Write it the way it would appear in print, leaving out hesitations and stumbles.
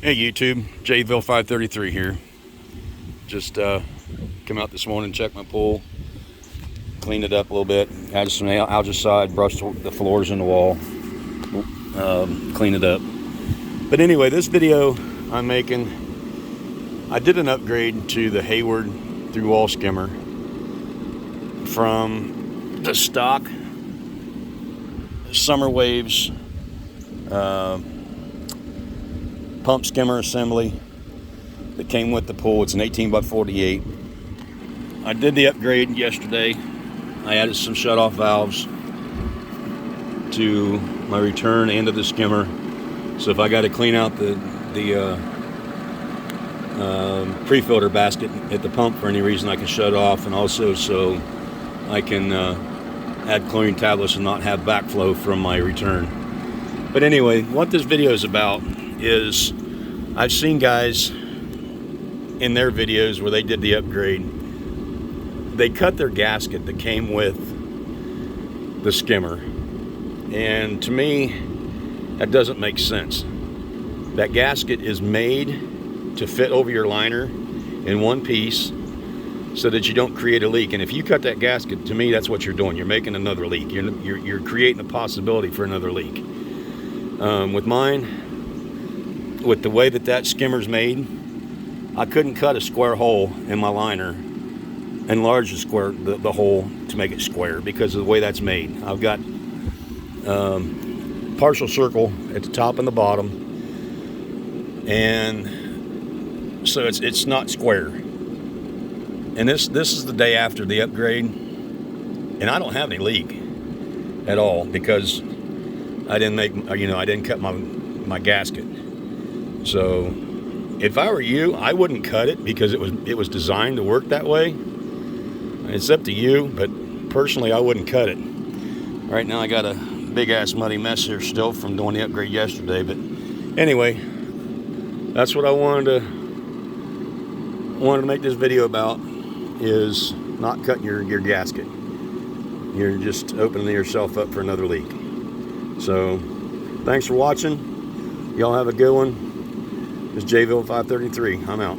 Hey YouTube, Jayville 533 here. Just come out this morning, check my pool, cleaned it up a little bit, added some algaecide, brushed the floors in the wall, cleaned it up. But anyway, this video I'm making, I did an upgrade to the Hayward through wall skimmer from the stock Summer Waves pump skimmer assembly that came with the pool. It's an 18x48. I did the upgrade yesterday. I added some shut-off valves to my return and to the skimmer. So if I got to clean out the pre-filter basket at the pump for any reason, I can shut it off, and also so I can add chlorine tablets and not have backflow from my return. But anyway, what this video is about is I've seen guys in their videos where they did the upgrade, they cut their gasket that came with the skimmer, and to me that doesn't make sense. That gasket is made to fit over your liner in one piece so that you don't create a leak. And if you cut that gasket, to me that's what you're doing. You're making another leak. You're creating a possibility for another leak. With mine, with the way that skimmer's made, I couldn't cut a square hole in my liner, enlarge the hole to make it square because of the way that's made. I've got partial circle at the top and the bottom, and so it's not square. And this is the day after the upgrade, and I don't have any leak at all because I didn't cut my gasket. So if I were you, I wouldn't cut it because it was designed to work that way. It's up to you, but personally I wouldn't cut it. Right now I got a big ass muddy mess here still from doing the upgrade yesterday. But anyway, that's what I wanted to make this video about, is not cutting your gasket. You're just opening yourself up for another leak. So thanks for watching. Y'all have a good one. It's Jayville 533. I'm out.